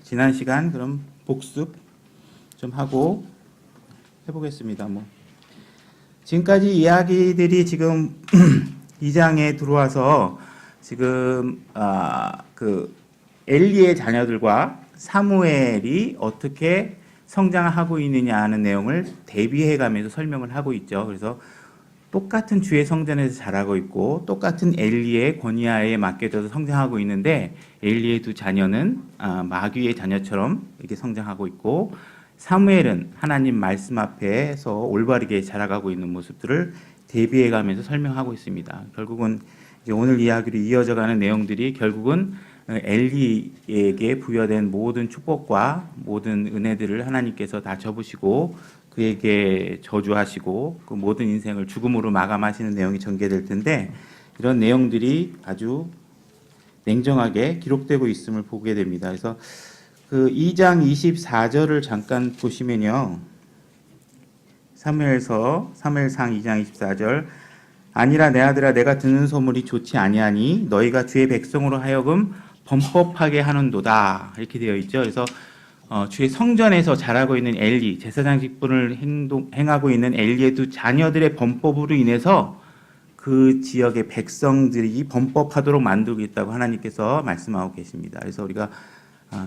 지난 시간 그럼 복습 좀 하고 해보겠습니다. 지금까지 이야기들이 지금 2장에 들어와서 지금 그 엘리의 자녀들과 사무엘이 어떻게 성장하고 있느냐 하는 내용을 대비해가면서 설명을 하고 있죠. 그래서 똑같은 주의 성전에서 자라고 있고 똑같은 엘리의 권위하에 맡겨져서 성장하고 있는데 엘리의 두 자녀는 마귀의 자녀처럼 이렇게 성장하고 있고 사무엘은 하나님 말씀 앞에서 올바르게 자라가고 있는 모습들을 대비해가면서 설명하고 있습니다. 결국은 이제 오늘 이야기로 이어져가는 내용들이 결국은 엘리에게 부여된 모든 축복과 모든 은혜들을 하나님께서 다 접으시고 그에게 저주하시고 그 모든 인생을 죽음으로 마감하시는 내용이 전개될 텐데 이런 내용들이 아주 냉정하게 기록되고 있음을 보게 됩니다. 그래서 그 2장 24절을 잠깐 보시면요. 사무엘상 2장 24절 아니라 내 아들아 내가 듣는 소문이 좋지 아니하니 너희가 주의 백성으로 하여금 범법하게 하는도다 이렇게 되어 있죠. 그래서 주의 성전에서 자라고 있는 엘리 제사장 직분을 행하고 있는 엘리의 두 자녀들의 범법으로 인해서 그 지역의 백성들이 범법하도록 만들고 있다고 하나님께서 말씀하고 계십니다. 그래서 우리가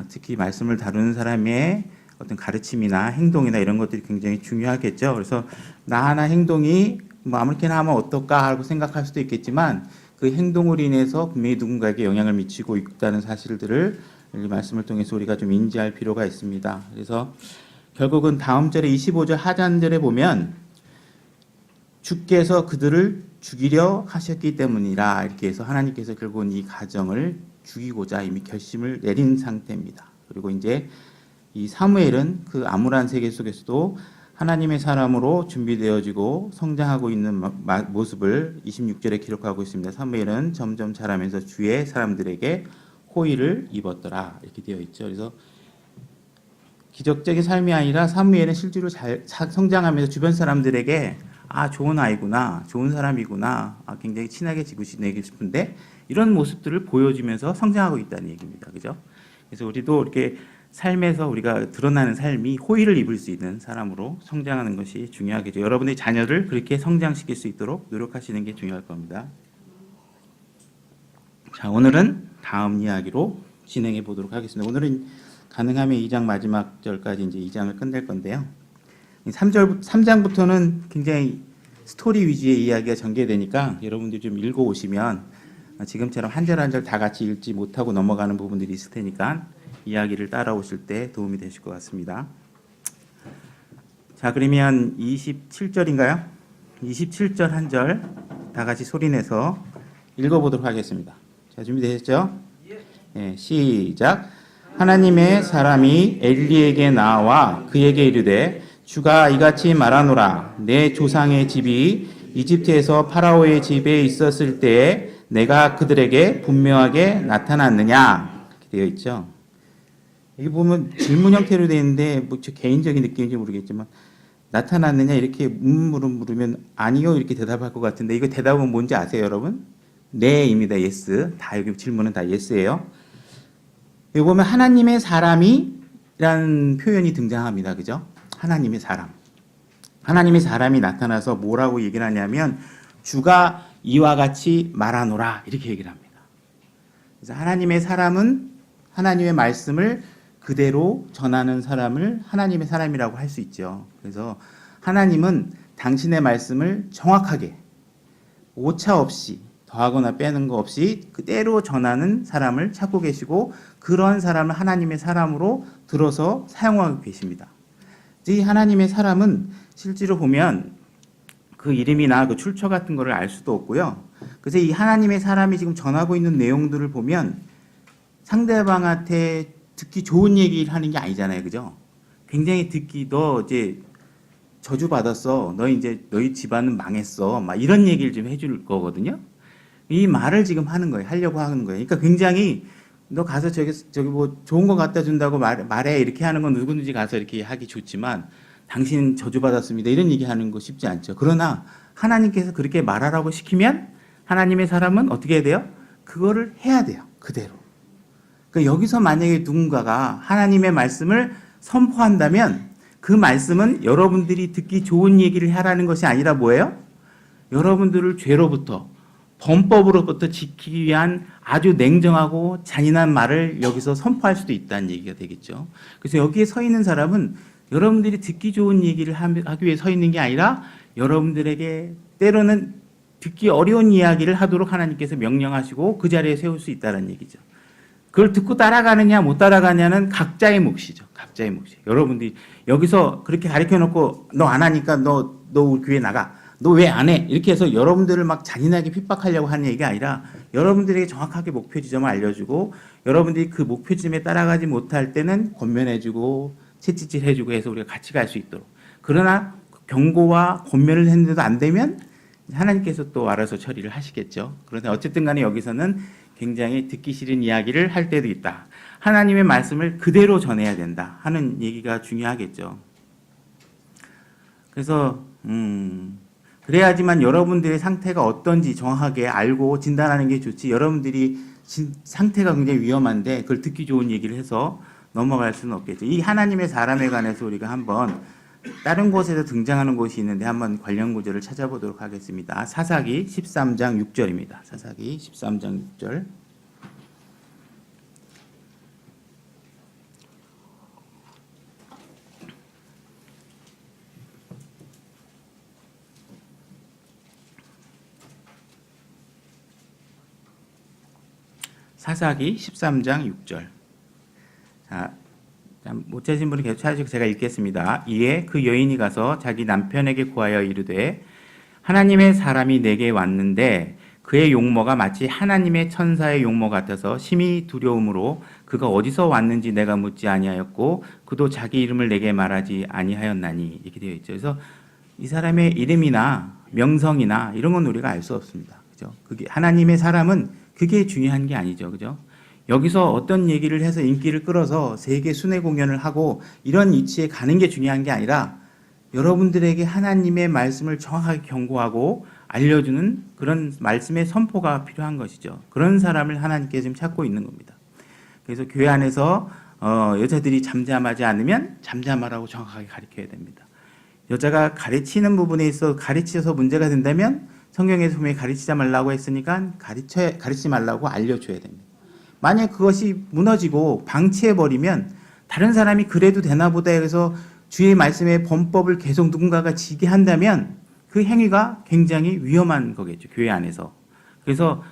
특히 말씀을 다루는 사람의 어떤 가르침이나 행동이나 이런 것들이 굉장히 중요하겠죠. 그래서 나 하나 행동이 아무렇게나 하면 어떨까 하고 생각할 수도 있겠지만 그 행동으로 인해서 분명히 누군가에게 영향을 미치고 있다는 사실들을 이 말씀을 통해서 우리가 좀 인지할 필요가 있습니다. 그래서 결국은 다음 절에 25절 하반절에 보면 주께서 그들을 죽이려 하셨기 때문이라 이렇게 해서 하나님께서 결국은 이 가정을 죽이고자 이미 결심을 내린 상태입니다. 그리고 이제 이 사무엘은 그 암울한 세계 속에서도 하나님의 사람으로 준비되어지고 성장하고 있는 모습을 26절에 기록하고 있습니다. 사무엘은 점점 자라면서 주의 사람들에게 호의를 입었더라 이렇게 되어 있죠. 그래서 기적적인 삶이 아니라 사무엘은 실제로 잘 성장하면서 주변 사람들에게 좋은 아이구나, 좋은 사람이구나, 굉장히 친하게 지내고 싶은데 이런 모습들을 보여주면서 성장하고 있다는 얘기입니다. 그죠? 그래서 우리도 이렇게 삶에서 우리가 드러나는 삶이 호의를 입을 수 있는 사람으로 성장하는 것이 중요하겠죠. 여러분의 자녀를 그렇게 성장시킬 수 있도록 노력하시는 게 중요할 겁니다. 자, 오늘은 다음 이야기로 진행해 보도록 하겠습니다. 오늘은 가능하면 2장 마지막 절까지 이제 2장을 끝낼 건데요. 3장부터는 굉장히 스토리 위주의 이야기가 전개되니까 여러분들이 좀 읽어 오시면 지금처럼 한 절 한 절 다 같이 읽지 못하고 넘어가는 부분들이 있을 테니까 이야기를 따라오실 때 도움이 되실 것 같습니다. 자, 그러면 27절인가요? 27절 한 절 다 같이 소리내서 읽어보도록 하겠습니다. 자, 준비되셨죠? 네, 시작. 하나님의 사람이 엘리에게 나와 그에게 이르되 주가 이같이 말하노라. 내 조상의 집이 이집트에서 파라오의 집에 있었을 때에 내가 그들에게 분명하게 나타났느냐 이렇게 되어 있죠. 여기 보면 질문 형태로 되어 있는데 제 개인적인 느낌인지 모르겠지만 나타났느냐 이렇게 물으면 아니요 이렇게 대답할 것 같은데 이거 대답은 뭔지 아세요 여러분? 네입니다. yes. 다 여기 질문은 다 yes예요. 여기 보면 하나님의 사람이라는 표현이 등장합니다. 그죠? 하나님의 사람. 하나님의 사람이 나타나서 뭐라고 얘기를 하냐면 주가 이와 같이 말하노라 이렇게 얘기를 합니다. 그래서 하나님의 사람은 하나님의 말씀을 그대로 전하는 사람을 하나님의 사람이라고 할 수 있죠. 그래서 하나님은 당신의 말씀을 정확하게 오차 없이 더하거나 빼는 거 없이 그대로 전하는 사람을 찾고 계시고 그런 사람을 하나님의 사람으로 들어서 사용하고 계십니다. 이 하나님의 사람은 실제로 보면 그 이름이나 그 출처 같은 거를 알 수도 없고요. 그래서 이 하나님의 사람이 지금 전하고 있는 내용들을 보면 상대방한테 듣기 좋은 얘기를 하는 게 아니잖아요. 그죠? 굉장히 너 이제 저주받았어. 너희 집안은 망했어. 막 이런 얘기를 좀 해줄 거거든요. 이 말을 지금 하는 거예요. 하려고 하는 거예요. 그러니까 굉장히 너 가서 저기 뭐 좋은 거 갖다 준다고 말해. 이렇게 하는 건 누구든지 가서 이렇게 하기 좋지만 당신 저주받았습니다. 이런 얘기 하는 거 쉽지 않죠. 그러나 하나님께서 그렇게 말하라고 시키면 하나님의 사람은 어떻게 해야 돼요? 그거를 해야 돼요. 그대로. 그러니까 여기서 만약에 누군가가 하나님의 말씀을 선포한다면 그 말씀은 여러분들이 듣기 좋은 얘기를 하라는 것이 아니라 뭐예요? 여러분들을 죄로부터 범법으로부터 지키기 위한 아주 냉정하고 잔인한 말을 여기서 선포할 수도 있다는 얘기가 되겠죠. 그래서 여기에 서 있는 사람은 여러분들이 듣기 좋은 얘기를 하기 위해 서 있는 게 아니라 여러분들에게 때로는 듣기 어려운 이야기를 하도록 하나님께서 명령하시고 그 자리에 세울 수 있다는 얘기죠. 그걸 듣고 따라가느냐 못 따라가냐는 각자의 몫이죠. 각자의 몫이. 여러분들이 여기서 그렇게 가르쳐 놓고 너 안 하니까 너 우리 교회 나가. 너 왜 안 해? 이렇게 해서 여러분들을 막 잔인하게 핍박하려고 하는 얘기가 아니라 여러분들에게 정확하게 목표 지점을 알려주고 여러분들이 그 목표 지점에 따라가지 못할 때는 권면해주고 채찍질 해주고 해서 우리가 같이 갈 수 있도록. 그러나 경고와 권면을 했는데도 안 되면 하나님께서 또 알아서 처리를 하시겠죠. 그런데 어쨌든 간에 여기서는 굉장히 듣기 싫은 이야기를 할 때도 있다. 하나님의 말씀을 그대로 전해야 된다 하는 얘기가 중요하겠죠. 그래서 그래야지만 여러분들의 상태가 어떤지 정확하게 알고 진단하는 게 좋지. 여러분들이 상태가 굉장히 위험한데 그걸 듣기 좋은 얘기를 해서 넘어갈 수는 없겠죠. 이 하나님의 사람에 관해서 우리가 한번 다른 곳에서 등장하는 곳이 있는데 한번 관련 구절을 찾아보도록 하겠습니다. 사사기 13장 6절입니다. 사사기 13장 6절. 사사기 13장 6절. 자, 못 찾으신 분은 계속 찾으시고 제가 읽겠습니다. 이에 그 여인이 가서 자기 남편에게 구하여 이르되 하나님의 사람이 내게 왔는데 그의 용모가 마치 하나님의 천사의 용모 같아서 심히 두려움으로 그가 어디서 왔는지 내가 묻지 아니하였고 그도 자기 이름을 내게 말하지 아니하였나니. 이렇게 되어 있죠. 그래서 이 사람의 이름이나 명성이나 이런 건 우리가 알 수 없습니다. 그죠? 그게 하나님의 사람은 그게 중요한 게 아니죠. 그죠? 여기서 어떤 얘기를 해서 인기를 끌어서 세계 순회 공연을 하고 이런 위치에 가는 게 중요한 게 아니라 여러분들에게 하나님의 말씀을 정확하게 경고하고 알려주는 그런 말씀의 선포가 필요한 것이죠. 그런 사람을 하나님께 지금 찾고 있는 겁니다. 그래서 교회 안에서 여자들이 잠잠하지 않으면 잠잠하라고 정확하게 가르쳐야 됩니다. 여자가 가르치는 부분에 있어 가르쳐서 문제가 된다면 성경에서 분명히 가르치지 말라고 했으니까 가르치지 말라고 알려줘야 됩니다. 만약 그것이 무너지고 방치해버리면 다른 사람이 그래도 되나 보다 해서 주의 말씀의 범법을 계속 누군가가 지게 한다면 그 행위가 굉장히 위험한 거겠죠. 교회 안에서. 그래서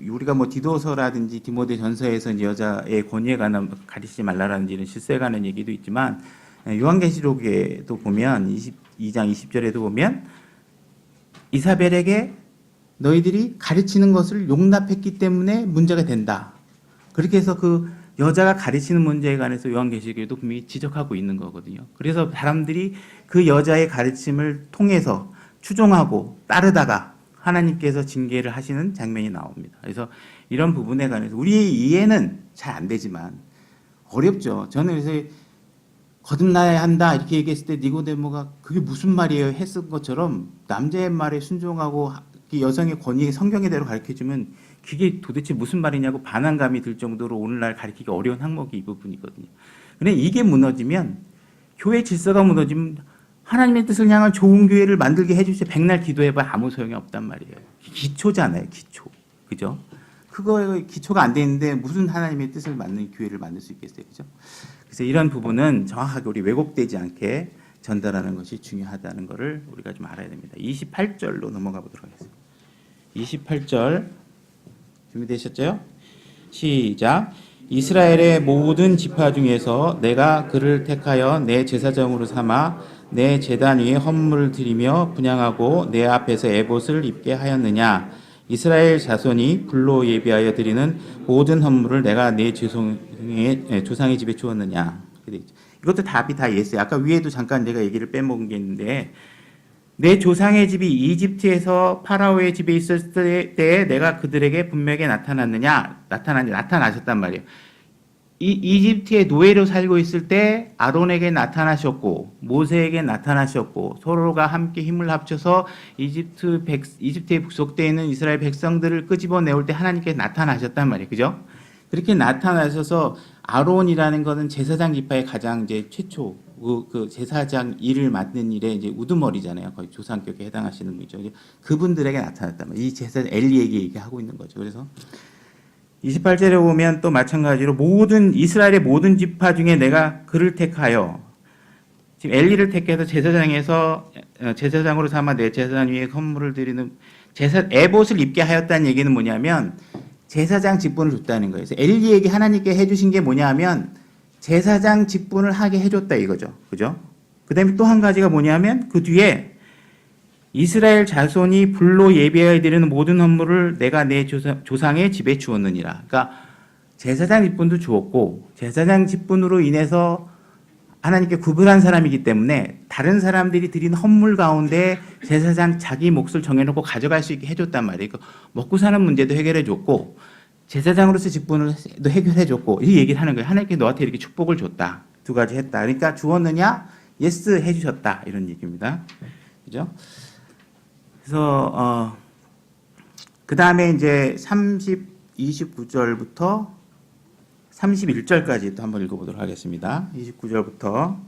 우리가 뭐 디도서라든지 디모데 전서에서 이제 여자의 권위에 관한 가르치지 말라라든지 이런 실세에 관한 얘기도 있지만 요한계시록에도 보면 22장 20절에도 보면 이사벨에게 너희들이 가르치는 것을 용납했기 때문에 문제가 된다. 그렇게 해서 그 여자가 가르치는 문제에 관해서 요한계시록에도 분명히 지적하고 있는 거거든요. 그래서 사람들이 그 여자의 가르침을 통해서 추종하고 따르다가 하나님께서 징계를 하시는 장면이 나옵니다. 그래서 이런 부분에 관해서 우리의 이해는 잘 안 되지만 어렵죠. 저는 그래서 거듭나야 한다 이렇게 얘기했을 때 니고데모가 그게 무슨 말이에요 했을 것처럼 남자의 말에 순종하고 여성의 권위에 성경의대로 가르쳐주면 그게 도대체 무슨 말이냐고 반항감이 들 정도로 오늘날 가르치기 어려운 항목이 이 부분이거든요. 그런데 이게 무너지면 교회 질서가 무너지면 하나님의 뜻을 향한 좋은 교회를 만들게 해주세요. 백날 기도해봐 아무 소용이 없단 말이에요. 기초잖아요. 기초. 그죠? 그거에 기초가 안 돼 있는데 무슨 하나님의 뜻을 맞는 교회를 만들 수 있겠어요. 그죠? 그래서 이런 부분은 정확하게 우리 왜곡되지 않게 전달하는 것이 중요하다는 것을 우리가 좀 알아야 됩니다. 28절로 넘어가 보도록 하겠습니다. 28절 준비되셨죠? 시작. 이스라엘의 모든 지파 중에서 내가 그를 택하여 내 제사장으로 삼아 내 제단 위에 헌물을 드리며 분향하고 내 앞에서 에봇을 입게 하였느냐. 이스라엘 자손이 불로 예비하여 드리는 모든 헌물을 내가 내 조상의 집에 주었느냐. 이것도 답이 다 예스예요. 아까 위에도 잠깐 내가 얘기를 빼먹은 게 있는데 내 조상의 집이 이집트에서 파라오의 집에 있었을 때에 내가 그들에게 분명히 나타나셨단 말이에요. 이집트의 노예로 살고 있을 때 아론에게 나타나셨고 모세에게 나타나셨고 서로가 함께 힘을 합쳐서 이집트에 북속되어 있는 이스라엘 백성들을 끄집어내올 때 하나님께 나타나셨단 말이에요. 그죠? 그렇게 나타나셔서 아론이라는 거는 제사장 지파의 가장 이제 최초 그 제사장 일을 맡는 일에 이제 우두머리잖아요. 거의 조상격에 해당하시는 거죠. 그분들에게 나타났단 말이에요. 이 제사 엘리에게 얘기하고 있는 거죠. 그래서 28절에 보면 또 마찬가지로 이스라엘의 모든 지파 중에 내가 그를 택하여, 지금 엘리를 택해서 제사장으로 삼아 내 제사장 위에 헌물을 드리는 에봇을 입게 하였다는 얘기는 뭐냐면 제사장 직분을 줬다는 거예요. 그래서 엘리에게 하나님께 해주신 게 뭐냐면 제사장 직분을 하게 해줬다 이거죠. 그죠? 그 다음에 또 한 가지가 뭐냐면 그 뒤에 이스라엘 자손이 불로 예배하여 드리는 모든 헌물을 내가 내 조상의 집에 주었느니라. 그러니까 제사장 직분도 주었고 제사장 직분으로 인해서 하나님께 구별한 사람이기 때문에 다른 사람들이 드린 헌물 가운데 제사장 자기 몫을 정해놓고 가져갈 수 있게 해줬단 말이에요. 먹고 사는 문제도 해결해줬고 제사장으로서 직분을 해결해줬고 이 얘기를 하는 거예요. 하나님께 너한테 이렇게 축복을 줬다. 두 가지 했다. 그러니까 주었느냐? 예스 해주셨다. 이런 얘기입니다. 그죠? 그래서 그 다음에 이제 29절부터 31절까지 또 한번 읽어보도록 하겠습니다. 29절부터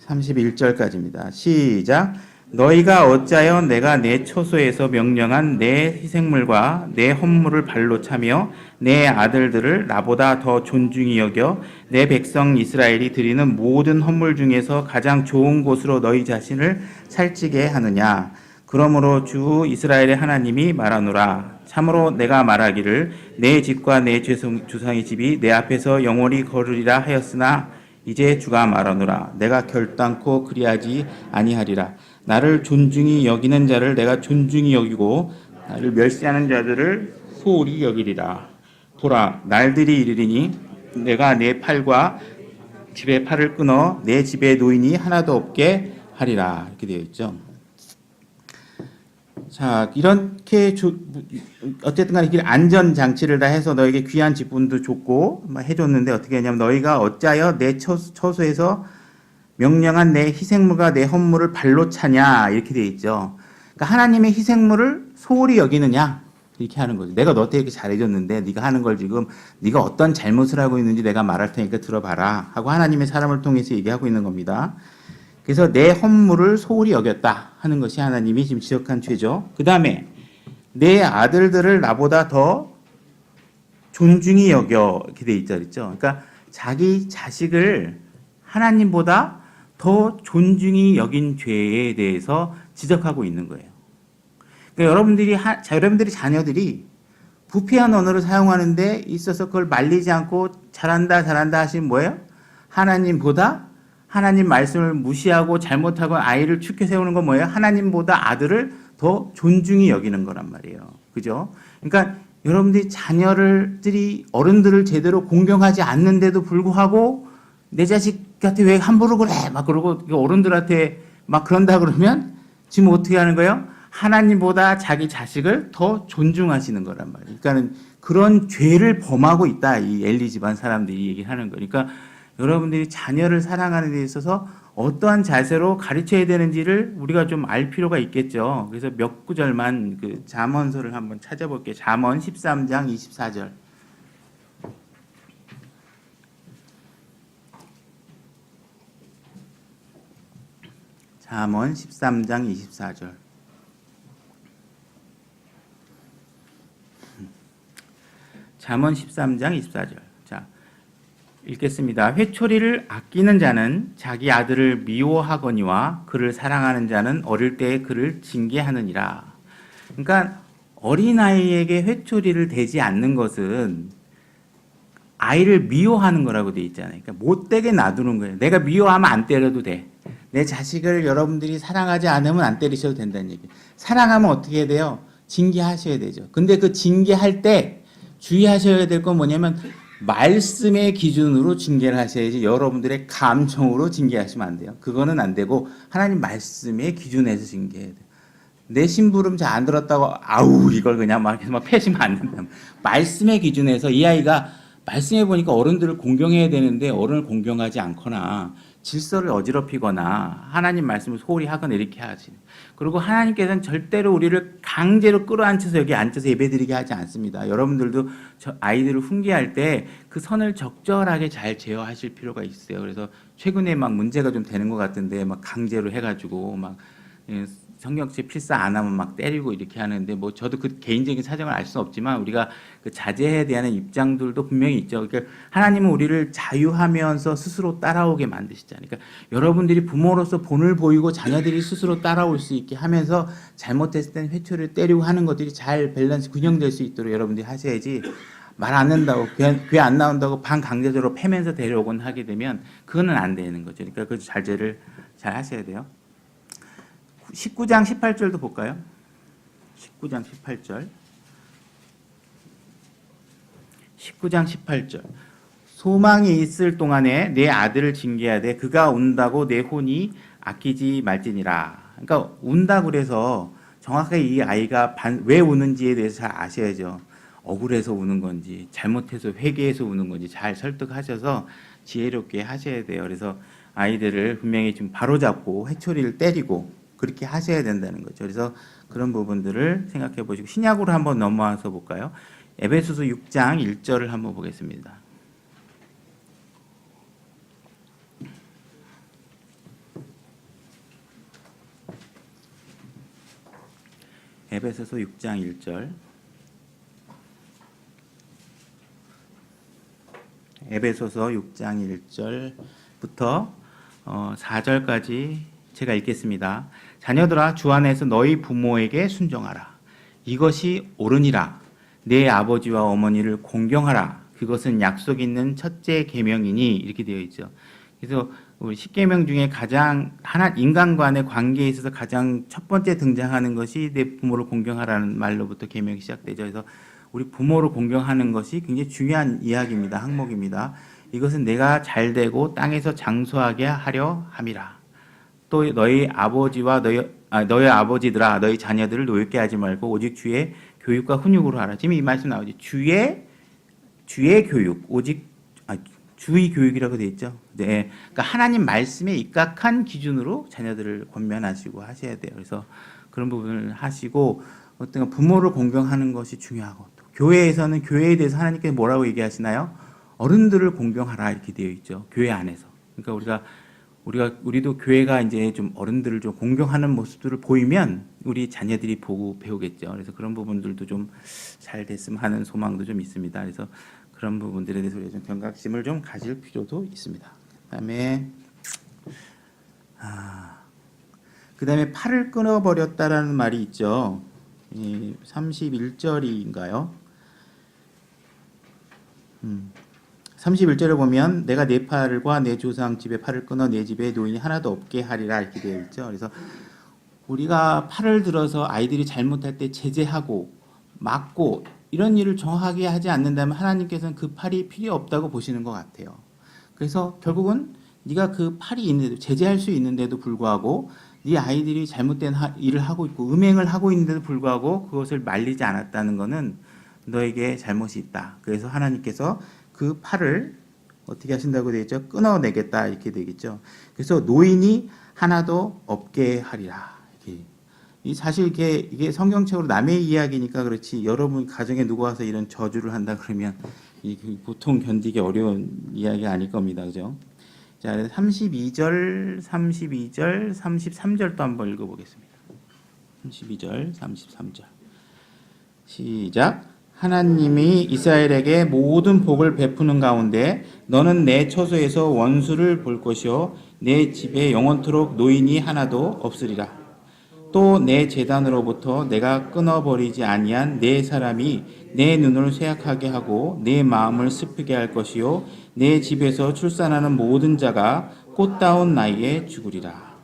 31절까지입니다. 시작. 너희가 어찌하여 내가 내 처소에서 명령한 내 희생물과 내 헌물을 발로 차며 내 아들들을 나보다 더 존중히 여겨 내 백성 이스라엘이 드리는 모든 헌물 중에서 가장 좋은 곳으로 너희 자신을 살찌게 하느냐. 그러므로 주 이스라엘의 하나님이 말하노라. 참으로 내가 말하기를 내 집과 내 조상의 집이 내 앞에서 영원히 거르리라 하였으나 이제 주가 말하노라. 내가 결단코 그리하지 아니하리라. 나를 존중히 여기는 자를 내가 존중히 여기고 나를 멸시하는 자들을 소홀히 여기리라. 보라, 날들이 이르리니 내가 내 팔과 집의 팔을 끊어 내 집의 노인이 하나도 없게 하리라. 이렇게 되어 있죠. 자, 이렇게 어쨌든 간에 안전 장치를 다 해서 너에게 귀한 직분도 줬고 해줬는데 어떻게 했냐면 너희가 어찌하여 내 처소에서 명령한 내 희생물과 내 헌물을 발로 차냐 이렇게 돼 있죠. 그러니까 하나님의 희생물을 소홀히 여기느냐 이렇게 하는 거죠. 내가 너한테 이렇게 잘해줬는데 네가 하는 걸 지금 네가 어떤 잘못을 하고 있는지 내가 말할 테니까 들어봐라 하고 하나님의 사람을 통해서 얘기하고 있는 겁니다. 그래서 내 헌물을 소홀히 여겼다 하는 것이 하나님이 지금 지적한 죄죠. 그 다음에 내 아들들을 나보다 더 존중히 여겨 이렇게 돼 있죠. 그러니까 자기 자식을 하나님보다 더 존중히 여긴 죄에 대해서 지적하고 있는 거예요. 그러니까 여러분들이 자녀들이 부패한 언어를 사용하는데 있어서 그걸 말리지 않고 잘한다 하시면 뭐예요? 하나님 말씀을 무시하고 잘못하고 아이를 축켜 세우는 건 뭐예요? 하나님보다 아들을 더 존중히 여기는 거란 말이에요. 그죠? 그러니까 여러분들이 자녀들이 어른들을 제대로 공경하지 않는데도 불구하고 내 자식한테 왜 함부로 그래? 막 그러고 어른들한테 막 그런다 그러면 지금 어떻게 하는 거예요? 하나님보다 자기 자식을 더 존중하시는 거란 말이에요. 그러니까는 그런 죄를 범하고 있다. 이 엘리 집안 사람들이 얘기하는 거니까 여러분들이 자녀를 사랑하는 데 있어서 어떠한 자세로 가르쳐야 되는지를 우리가 좀 알 필요가 있겠죠. 그래서 몇 구절만 그 잠언서를 한번 찾아볼게요. 잠언 13장 24절. 잠언 13장 24절. 잠언 13장 24절. 자, 읽겠습니다. 회초리를 아끼는 자는 자기 아들을 미워하거니와 그를 사랑하는 자는 어릴 때에 그를 징계하느니라. 그러니까 어린아이에게 회초리를 대지 않는 것은 아이를 미워하는 거라고 돼 있잖아요. 그러니까 못되게 놔두는 거예요. 내가 미워하면 안 때려도 돼. 내 자식을 여러분들이 사랑하지 않으면 안 때리셔도 된다는 얘기예요. 사랑하면 어떻게 해야 돼요? 징계하셔야 되죠. 근데 그 징계할 때 주의하셔야 될 건 뭐냐면 말씀의 기준으로 징계를 하셔야지 여러분들의 감정으로 징계하시면 안 돼요. 그거는 안 되고 하나님 말씀의 기준에서 징계해야 돼요. 내 심부름 잘 안 들었다고 아우 이걸 그냥 막 패시면 안 된다. 말씀의 기준에서 이 아이가 말씀해 보니까 어른들을 공경해야 되는데 어른을 공경하지 않거나 질서를 어지럽히거나 하나님 말씀을 소홀히 하거나 이렇게 하지. 그리고 하나님께서는 절대로 우리를 강제로 끌어안혀서 여기 앉아서 예배드리게 하지 않습니다. 여러분들도 아이들을 훈계할 때 그 선을 적절하게 잘 제어하실 필요가 있어요. 그래서 최근에 막 문제가 좀 되는 것 같은데 막 강제로 해가지고 막 성경책 필사 안 하면 막 때리고 이렇게 하는데 뭐 저도 그 개인적인 사정을 알 수는 없지만 우리가 그 자제해야 되는 입장들도 분명히 있죠. 그러니까 하나님은 우리를 자유하면서 스스로 따라오게 만드시잖아요. 그러니까 여러분들이 부모로서 본을 보이고 자녀들이 스스로 따라올 수 있게 하면서 잘못했을 때는 회초리를 때리고 하는 것들이 잘 밸런스 균형될 수 있도록 여러분들이 하셔야지 말 안 한다고 교회 안 나온다고 반강제적으로 패면서 데려오곤 하게 되면 그거는 안 되는 거죠. 그러니까 그 자제를 잘 하셔야 돼요. 19장 18절도 볼까요? 19장 18절. 19장 18절. 소망이 있을 동안에 내 아들을 징계하되 그가 운다고 내 혼이 아끼지 말지니라. 그러니까 운다 그래서 정확하게 이 아이가 왜 우는지에 대해서 잘 아셔야죠. 억울해서 우는 건지 잘못해서 회개해서 우는 건지 잘 설득하셔서 지혜롭게 하셔야 돼요. 그래서 아이들을 분명히 좀 바로잡고 회초리를 때리고 그렇게 하셔야 된다는 거죠. 그래서 그런 부분들을 생각해 보시고 신약으로 한번 넘어와서 볼까요? 에베소서 6장 1절을 한번 보겠습니다. 에베소서 6장 1절. 에베소서 6장 1절부터 4절까지 제가 읽겠습니다. 자녀들아 주 안에서 너희 부모에게 순종하라. 이것이 옳으니라. 내 아버지와 어머니를 공경하라. 그것은 약속 있는 첫째 계명이니 이렇게 되어 있죠. 그래서 우리 10계명 중에 가장 인간 간의 관계에 있어서 가장 첫 번째 등장하는 것이 내 부모를 공경하라는 말로부터 계명이 시작되죠. 그래서 우리 부모를 공경하는 것이 굉장히 중요한 이야기입니다. 항목입니다. 이것은 내가 잘되고 땅에서 장수하게 하려 함이라. 또 너희 아버지와 너희 아버지들아 너희 자녀들을 노엽게 하지 말고 오직 주의 교육과 훈육으로 하라. 지금 이 말씀 나오죠. 주의 교육, 오직 주의 교육이라고 되어 있죠. 네, 그러니까 하나님 말씀에 입각한 기준으로 자녀들을 권면하시고 하셔야 돼요. 그래서 그런 부분을 하시고 어떤 부모를 공경하는 것이 중요하고 또 교회에서는 교회에 대해서 하나님께서 뭐라고 얘기하시나요? 어른들을 공경하라 이렇게 되어 있죠. 교회 안에서. 그러니까 우리도 교회가 이제 좀 어른들을 좀 공경하는 모습들을 보이면 우리 자녀들이 보고 배우겠죠. 그래서 그런 부분들도 좀 잘 됐으면 하는 소망도 좀 있습니다. 그래서 그런 부분들에 대해서 우리가 좀 경각심을 좀 가질 필요도 있습니다. 그다음에 팔을 끊어버렸다라는 말이 있죠. 31절인가요? 31절을 보면 내가 내 팔과 내 조상 집의 팔을 끊어 내 집에 노인이 하나도 없게 하리라 이렇게 되어 있죠. 그래서 우리가 팔을 들어서 아이들이 잘못할 때 제재하고 막고 이런 일을 정확하게 하지 않는다면 하나님께서는 그 팔이 필요 없다고 보시는 것 같아요. 그래서 결국은 네가 그 팔이 있는데도 제재할 수 있는데도 불구하고 네 아이들이 잘못된 일을 하고 있고 음행을 하고 있는데도 불구하고 그것을 말리지 않았다는 것은 너에게 잘못이 있다. 그래서 하나님께서 그 팔을 어떻게 하신다고 되어 있죠? 끊어내겠다 이렇게 되겠죠. 그래서 노인이 하나도 없게 하리라. 사실 이게 성경책으로 남의 이야기니까 그렇지 여러분 가정에 누구 와서 이런 저주를 한다 그러면 보통 견디기 어려운 이야기가 아닐 겁니다. 그죠? 자, 32절, 33절도 한번 읽어보겠습니다. 32절, 33절. 시작. 하나님이 이스라엘에게 모든 복을 베푸는 가운데 너는 내 처소에서 원수를 볼 것이요 내 집에 영원토록 노인이 하나도 없으리라. 또 내 제단으로부터 내가 끊어버리지 아니한 내 사람이 내 눈을 쇠약하게 하고 내 마음을 슬프게 할 것이요 내 집에서 출산하는 모든 자가 꽃다운 나이에 죽으리라.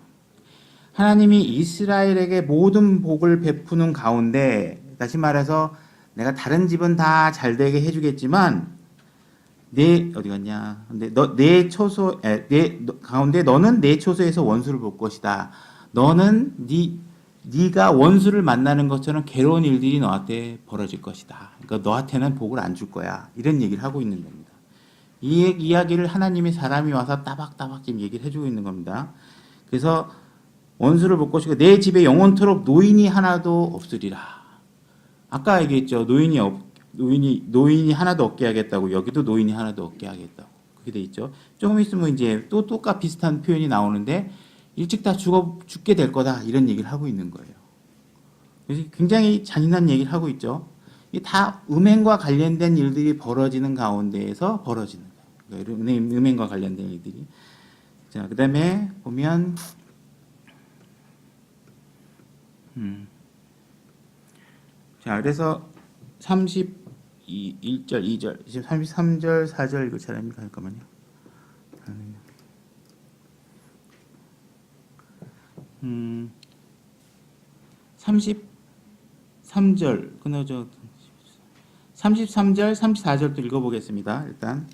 하나님이 이스라엘에게 모든 복을 베푸는 가운데 다시 말해서 내가 다른 집은 다 잘되게 해주겠지만 어디 갔냐? 내 처소 가운데 너는 내 처소에서 원수를 볼 것이다. 너는 네가 원수를 만나는 것처럼 괴로운 일들이 너한테 벌어질 것이다. 그러니까 너한테는 복을 안 줄 거야. 이런 얘기를 하고 있는 겁니다. 이 이야기를 하나님의 사람이 와서 따박따박 지금 얘기를 해주고 있는 겁니다. 그래서 원수를 못 고치고 내 집에 영원토록 노인이 하나도 없으리라. 아까 얘기했죠. 노인이 하나도 없게 하겠다고. 여기도 노인이 하나도 없게 하겠다고. 그게 돼 있죠. 조금 있으면 이제 또 똑같 비슷한 표현이 나오는데 일찍 다 죽게 될 거다. 이런 얘기를 하고 있는 거예요. 그래서 굉장히 잔인한 얘기를 하고 있죠. 이게 다 음행과 관련된 일들이 벌어지는 가운데에서 벌어지는 거예요. 그러니까 음행과 관련된 일들이. 자, 그 다음에 보면 자, 그래서 31절, 2절, 33절, 4절 이거 잘합니까? 잠깐만요. 33절 끊어져 33절, 34절도 읽어보겠습니다. 일단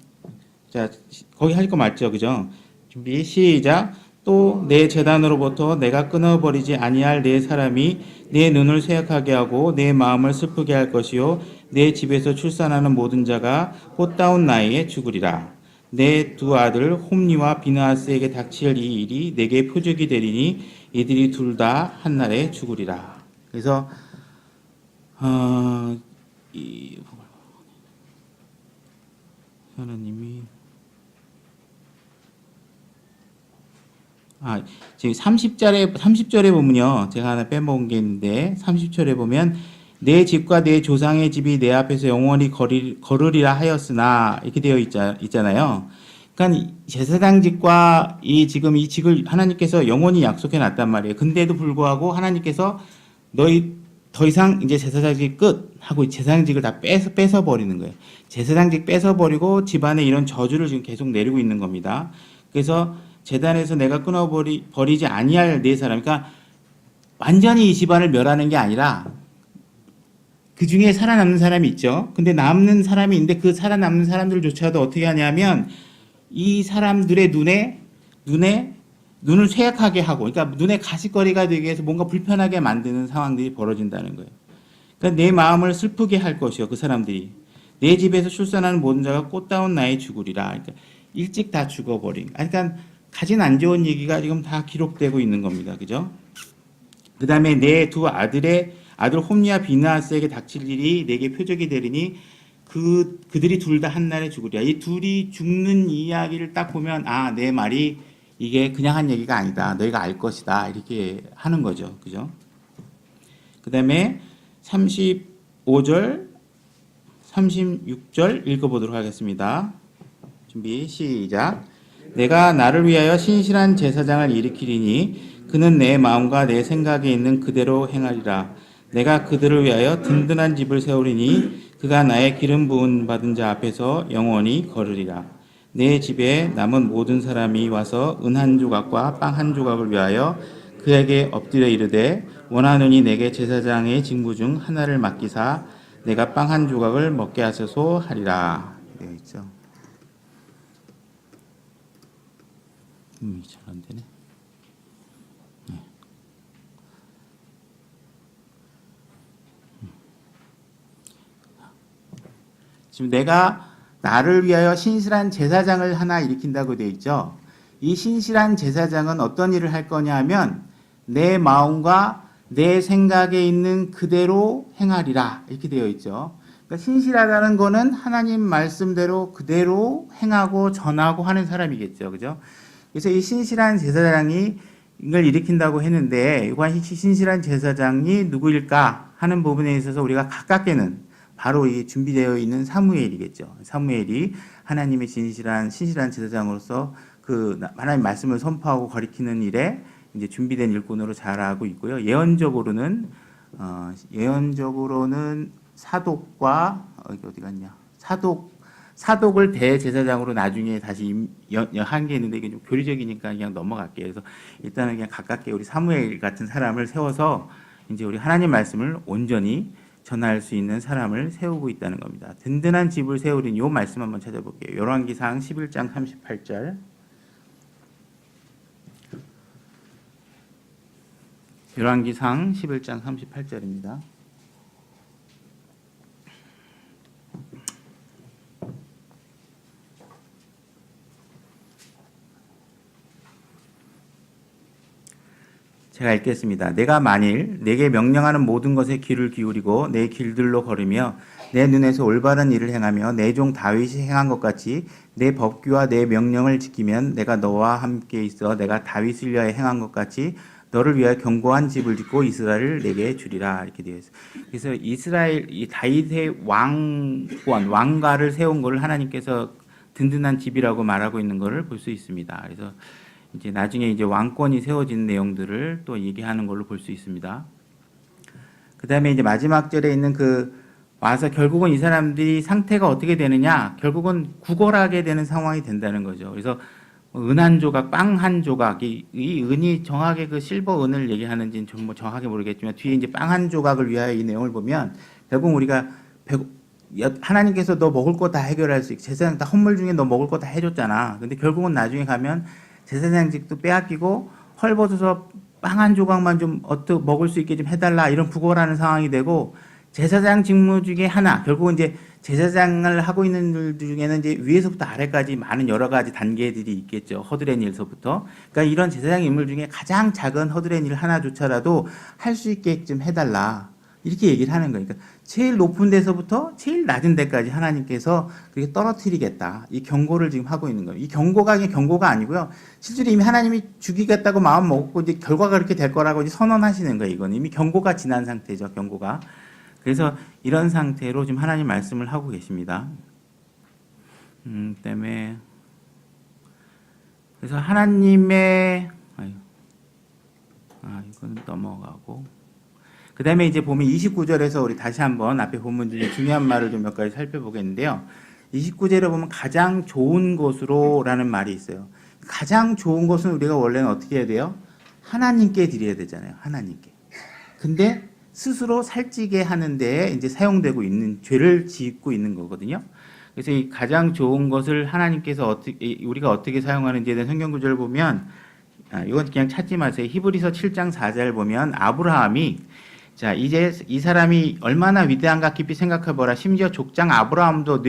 자, 거기 할 거 맞죠, 그죠? 준비 시작. 또 내 제단으로부터 내가 끊어버리지 아니할 내 사람이 내 눈을 쇠약하게 하고 내 마음을 슬프게 할 것이요 내 집에서 출산하는 모든 자가 꽃다운 나이에 죽으리라. 내 두 아들 홈니와 비느하스에게 닥칠 이 일이 내게 표적이 되리니 이들이 둘 다 한날에 죽으리라. 그래서 하나님이 지금 30절에 보면요. 제가 하나 빼먹은 게 있는데 30절에 보면 내 집과 내 조상의 집이 내 앞에서 영원히 거르리라 하였으나 이렇게 되어 있잖아요. 그러니까 제사장 집과 지금 이 집을 하나님께서 영원히 약속해 놨단 말이에요. 근데도 불구하고 하나님께서 너희 더 이상 이제 제사장직 끝 하고 제사장직을 다 뺏어 버리는 거예요. 제사장직 뺏어 버리고 집안에 이런 저주를 지금 계속 내리고 있는 겁니다. 그래서 제단에서 내가 끊어버리지 아니할 네 사람, 그러니까 완전히 이 집안을 멸하는 게 아니라 그 중에 살아남는 사람이 있죠. 근데 남는 사람이 있는데 그 살아남는 사람들조차도 어떻게 하냐면 이 사람들의 눈을 쇠약하게 하고, 그러니까 눈에 가시거리가 되기 위해서 뭔가 불편하게 만드는 상황들이 벌어진다는 거예요. 그러니까 내 마음을 슬프게 할 것이요, 그 사람들이. 내 집에서 출산하는 모든 자가 꽃다운 나이 죽으리라. 그러니까 일찍 다 죽어버린. 그러니까 가진 안 좋은 얘기가 지금 다 기록되고 있는 겁니다. 그죠? 그 다음에 내 두 아들 홈리와 비느하스에게 닥칠 일이 내게 표적이 되리니 그들이 둘 다 한날에 죽으리라. 이 둘이 죽는 이야기를 딱 보면 내 말이 이게 그냥 한 얘기가 아니다. 너희가 알 것이다. 이렇게 하는 거죠. 그죠? 그 다음에 35절, 36절 읽어보도록 하겠습니다. 준비 시작. 내가 나를 위하여 신실한 제사장을 일으키리니 그는 내 마음과 내 생각에 있는 그대로 행하리라. 내가 그들을 위하여 든든한 집을 세우리니 그가 나의 기름 부은 받은 자 앞에서 영원히 거르리라. 내 집에 남은 모든 사람이 와서 은 한 조각과 빵 한 조각을 위하여 그에게 엎드려 이르되 원하노니 내게 제사장의 직무 중 하나를 맡기사 내가 빵 한 조각을 먹게 하소서 하리라. 되어 있죠. 잘 안 되네. 지금 내가 나를 위하여 신실한 제사장을 하나 일으킨다고 되어 있죠. 이 신실한 제사장은 어떤 일을 할 거냐 하면 내 마음과 내 생각에 있는 그대로 행하리라. 이렇게 되어 있죠. 그러니까 신실하다는 거는 하나님 말씀대로 그대로 행하고 전하고 하는 사람이겠죠. 그죠? 그래서 이 신실한 제사장이 이걸 일으킨다고 했는데 이관 신실한 제사장이 누구일까 하는 부분에 있어서 우리가 가깝게는 바로 이 준비되어 있는 사무엘이겠죠. 사무엘이 하나님의 신실한 제사장으로서 그 하나님 말씀을 선포하고 가리키는 일에 이제 준비된 일꾼으로 자라고 있고요. 예언적으로는 사독과 어디 갔냐? 사독을 대제사장으로 나중에 다시 한 게 있는데 이게 좀 교리적이니까 그냥 넘어갈게요. 그래서 일단은 그냥 가깝게 우리 사무엘 같은 사람을 세워서 이제 우리 하나님 말씀을 온전히 전할 수 있는 사람을 세우고 있다는 겁니다. 든든한 집을 세우린 요 말씀 한번 찾아볼게요. 열왕기상 11장 38절. 열왕기상 11장 38절입니다. 제가 읽겠습니다. 내가 만일 내게 명령하는 모든 것에 귀를 기울이고 내 길들로 걸으며 내 눈에서 올바른 일을 행하며 내 종 다윗이 행한 것 같이 내 법규와 내 명령을 지키면 내가 너와 함께 있어 내가 다윗을 위하여 행한 것 같이 너를 위하여 견고한 집을 짓고 이스라엘을 내게 주리라. 이렇게 되어 있어요. 그래서 이스라엘 이 다윗의 왕가를 세운 것을 하나님께서 든든한 집이라고 말하고 있는 것을 볼 수 있습니다. 그래서 이제 나중에 이제 왕권이 세워진 내용들을 또 얘기하는 걸로 볼 수 있습니다. 그 다음에 이제 마지막 절에 있는 와서 결국은 이 사람들이 상태가 어떻게 되느냐, 결국은 구걸하게 되는 상황이 된다는 거죠. 그래서 은 한 조각, 빵 한 조각, 이 은이 정확하게 실버 은을 얘기하는지는 좀 뭐 정확하게 모르겠지만 뒤에 이제 빵 한 조각을 위하여 이 내용을 보면 결국 우리가 하나님께서 너 먹을 거 다 해결할 수 있게 제사장 다 헌물 중에 너 먹을 거 다 해줬잖아. 근데 결국은 나중에 가면 제사장직도 빼앗기고 헐벗어서 빵 한 조각만 좀 어떻게 먹을 수 있게 좀 해달라 이런 구걸하는 상황이 되고 제사장 직무 중에 하나 결국은 이제 제사장을 하고 있는 들 중에는 이제 위에서부터 아래까지 많은 여러 가지 단계들이 있겠죠. 허드렛 일서부터. 그러니까 이런 제사장 인물 중에 가장 작은 허드렛 일 하나조차라도 할 수 있게끔 해달라. 이렇게 얘기를 하는 거예요. 그러니까 제일 높은 데서부터 제일 낮은 데까지 하나님께서 그렇게 떨어뜨리겠다. 이 경고를 지금 하고 있는 거예요. 이 경고가 그냥 경고가 아니고요. 실제로 이미 하나님이 죽이겠다고 마음 먹고 이제 결과가 그렇게 될 거라고 이제 선언하시는 거예요. 이건 이미 경고가 지난 상태죠. 경고가. 그래서 이런 상태로 지금 하나님 말씀을 하고 계십니다. 때문에 그래서 하나님의 이거는 넘어가고 그 다음에 이제 보면 29절에서 우리 다시 한번 앞에 본문 중에 중요한 말을 좀 몇 가지 살펴보겠는데요. 29절에 보면 가장 좋은 것으로 라는 말이 있어요. 가장 좋은 것은 우리가 원래는 어떻게 해야 돼요? 하나님께 드려야 되잖아요. 하나님께. 근데 스스로 살찌게 하는데 이제 사용되고 있는 죄를 짓고 있는 거거든요. 그래서 이 가장 좋은 것을 하나님께서 우리가 어떻게 사용하는지에 대한 성경 구절을 보면 이건 그냥 찾지 마세요. 히브리서 7장 4절 보면 아브라함이 자 이제 이 사람이 얼마나 위대한가 깊이 생각해 보라. 심지어 족장 아브라함도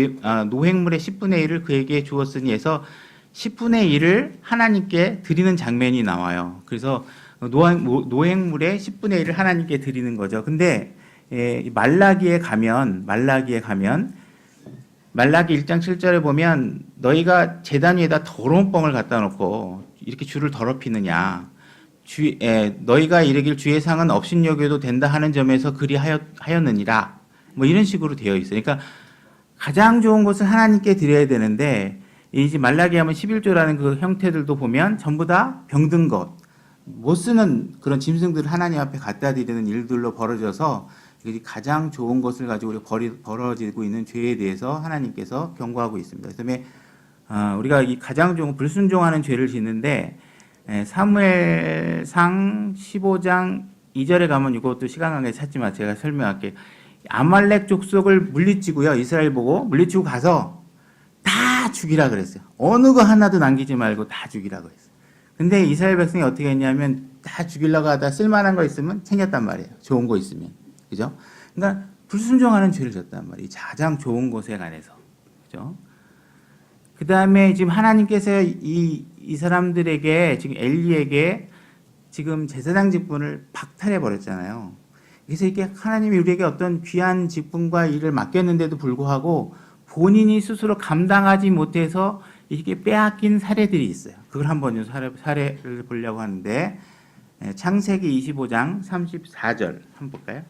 노획물의 10분의 1을 그에게 주었으니 해서 10분의 1을 하나님께 드리는 장면이 나와요. 그래서 노획물의 10분의 1을 하나님께 드리는 거죠. 근데 말라기에 가면 말라기 1장 7절에 보면 너희가 제단 위에다 더러운 뻥을 갖다 놓고 이렇게 주를 더럽히느냐. 너희가 이르길 주의 상은 업신여겨도 된다 하는 점에서 그리하였느니라. 뭐 이런 식으로 되어 있어요. 그러니까 가장 좋은 것은 하나님께 드려야 되는데 이제 말라기 하면 11조라는 그 형태들도 보면 전부 다 병든 것. 못 쓰는 그런 짐승들을 하나님 앞에 갖다 드리는 일들로 벌어져서 가장 좋은 것을 가지고 우리가 벌어지고 있는 죄에 대해서 하나님께서 경고하고 있습니다. 그다음에 우리가 이 가장 좋은 불순종하는 죄를 짓는데 사무엘상 15장 2절에 가면 이것도 시간 관계에 찾지만 제가 설명할게요. 아말렉 족속을 물리치고요. 이스라엘 보고 물리치고 가서 다 죽이라 그랬어요. 어느 거 하나도 남기지 말고 다 죽이라고 했어요. 근데 이스라엘 백성이 어떻게 했냐면 다 죽이려고 하다 쓸만한 거 있으면 챙겼단 말이에요. 좋은 거 있으면. 그죠? 그러니까 불순종하는 죄를 졌단 말이에요. 가장 좋은 것에 관해서. 그죠? 그 다음에 지금 하나님께서 이 사람들에게 지금 엘리에게 지금 제사장 직분을 박탈해 버렸잖아요. 그래서 이렇게 하나님이 우리에게 어떤 귀한 직분과 일을 맡겼는데도 불구하고 본인이 스스로 감당하지 못해서 이렇게 빼앗긴 사례들이 있어요. 그걸 한번 사례를 보려고 하는데 창세기 25장 34절 한번 볼까요?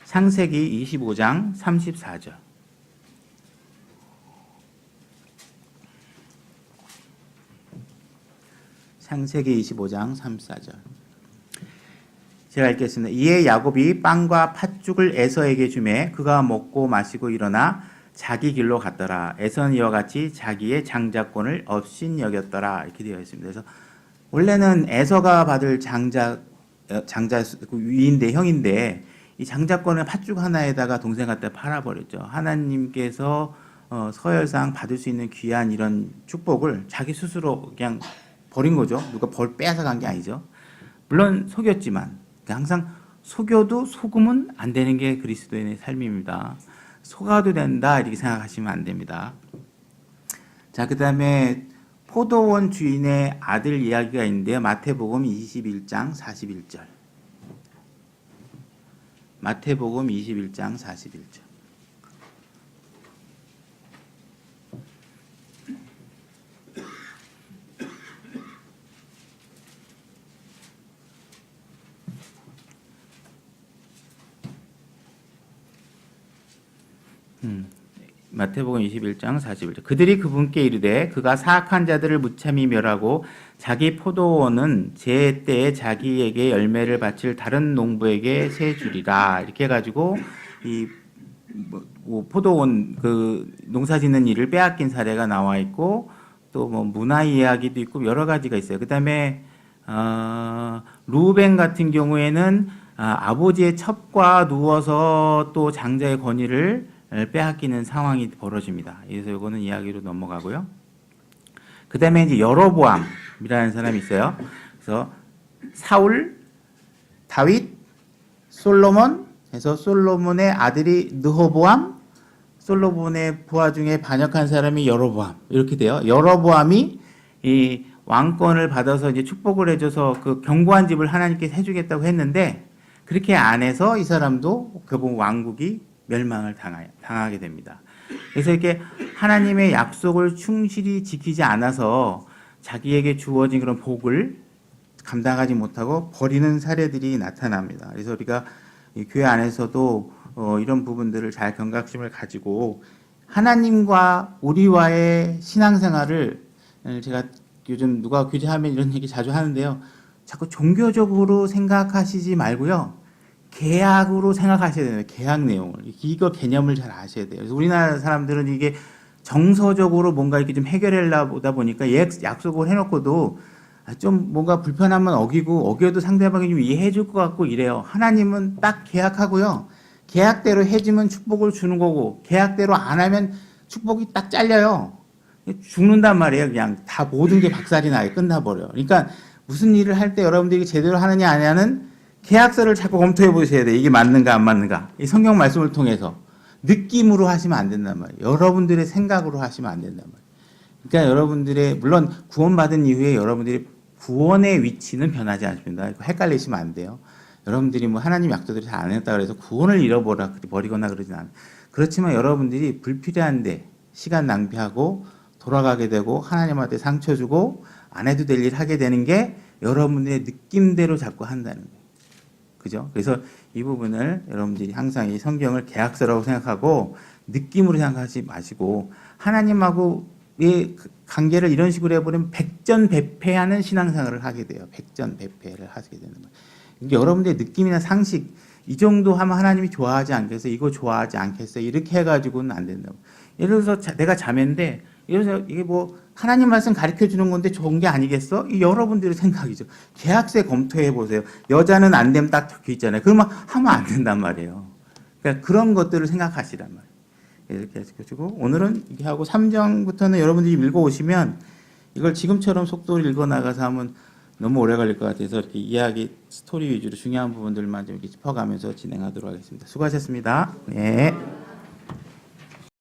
창세기 25장 34절. 창세기 25장 34절. 제가 읽겠습니다. 이에 야곱이 빵과 팥죽을 에서에게 주매 그가 먹고 마시고 일어나 자기 길로 갔더라. 에서는 이와 같이 자기의 장자권을 업신여겼더라. 이렇게 되어 있습니다. 그래서 원래는 에서가 받을 장자 위인데 형인데 이 장자권을 팥죽 하나에다가 동생 갖다 팔아버렸죠. 하나님께서 서열상 받을 수 있는 귀한 이런 축복을 자기 스스로 그냥 버린 거죠. 누가 빼앗아 간 게 아니죠. 물론 속였지만 항상 속여도 속으면 안 되는 게 그리스도인의 삶입니다. 속아도 된다 이렇게 생각하시면 안 됩니다. 자, 그 다음에 포도원 주인의 아들 이야기가 있는데요. 마태복음 21장 41절. 마태복음 21장 41절. 마태복음 21장 41절. 그들이 그분께 이르되 그가 사악한 자들을 무참히 멸하고 자기 포도원은 제 때에 자기에게 열매를 바칠 다른 농부에게 세 주리라. 이렇게 해가지고 이 포도원 그 농사짓는 일을 빼앗긴 사례가 나와 있고 또 뭐 문화 이야기도 있고 여러 가지가 있어요. 그다음에 루벤 같은 경우에는 아버지의 첩과 누워서 또 장자의 권위를 빼앗기는 상황이 벌어집니다. 그래서 이거는 이야기로 넘어가고요. 그 다음에 이제 여로보암이라는 사람이 있어요. 그래서 사울, 다윗, 솔로몬, 해서 솔로몬의 아들이 느호보암, 솔로몬의 부하 중에 반역한 사람이 여로보암 이렇게 돼요. 여로보암이 이 왕권을 받아서 이제 축복을 해줘서 그 견고한 집을 하나님께 해주겠다고 했는데 그렇게 안 해서 이 사람도 결국 왕국이 멸망을 당하게 됩니다. 그래서 이렇게 하나님의 약속을 충실히 지키지 않아서 자기에게 주어진 그런 복을 감당하지 못하고 버리는 사례들이 나타납니다. 그래서 우리가 이 교회 안에서도 이런 부분들을 잘 경각심을 가지고 하나님과 우리와의 신앙생활을 제가 요즘 누가 교제하면 이런 얘기 자주 하는데요. 자꾸 종교적으로 생각하시지 말고요. 계약으로 생각하셔야 돼요. 계약 내용을. 이거 개념을 잘 아셔야 돼요. 그래서 우리나라 사람들은 이게 정서적으로 뭔가 이렇게 좀 해결하려다 보니까 약속을 해놓고도 좀 뭔가 불편하면 어겨도 상대방이 좀 이해해 줄 것 같고 이래요. 하나님은 딱 계약하고요. 계약대로 해주면 축복을 주는 거고 계약대로 안 하면 축복이 딱 잘려요. 죽는단 말이에요. 그냥 다 모든 게 박살이 나게 끝나버려요. 그러니까 무슨 일을 할 때 여러분들이 제대로 하느냐 안 하냐는 계약서를 자꾸 검토해 보셔야 돼요. 이게 맞는가 안 맞는가. 이 성경 말씀을 통해서 느낌으로 하시면 안 된단 말이에요. 여러분들의 생각으로 하시면 안 된단 말이에요. 그러니까 여러분들의 물론 구원받은 이후에 여러분들이 구원의 위치는 변하지 않습니다. 헷갈리시면 안 돼요. 여러분들이 뭐 하나님 약속들이 잘 안 했다 그래서 구원을 잃어버리거나 그러진 않아요. 그렇지만 여러분들이 불필요한데 시간 낭비하고 돌아가게 되고 하나님한테 상처 주고 안 해도 될 일 하게 되는 게 여러분들의 느낌대로 자꾸 한다는 거예요. 그죠? 그래서 이 부분을 여러분들이 항상 이 성경을 계약서라고 생각하고 느낌으로 생각하지 마시고 하나님하고의 관계를 이런 식으로 해버리면 백전백패하는 신앙생활을 하게 돼요. 백전백패를 하게 되는 거예요. 이게 여러분들의 느낌이나 상식 이 정도 하면 하나님이 좋아하지 않겠어? 이거 좋아하지 않겠어? 이렇게 해가지고는 안 된다고. 예를 들어서 내가 자매인데 예를 들어서 이게 뭐 하나님 말씀 가르쳐 주는 건데 좋은 게 아니겠어? 이 여러분들의 생각이죠. 계약서에 검토해 보세요. 여자는 안 되면 딱 적혀 있잖아요. 그러면 하면 안 된단 말이에요. 그러니까 그런 것들을 생각하시란 말이에요. 이렇게 해주시고 오늘은 이렇게 하고 3장부터는 여러분들이 읽어오시면 이걸 지금처럼 속도를 읽어나가서 하면 너무 오래 걸릴 것 같아서 이렇게 이야기 스토리 위주로 중요한 부분들만 좀 이렇게 짚어가면서 진행하도록 하겠습니다. 수고하셨습니다. 네.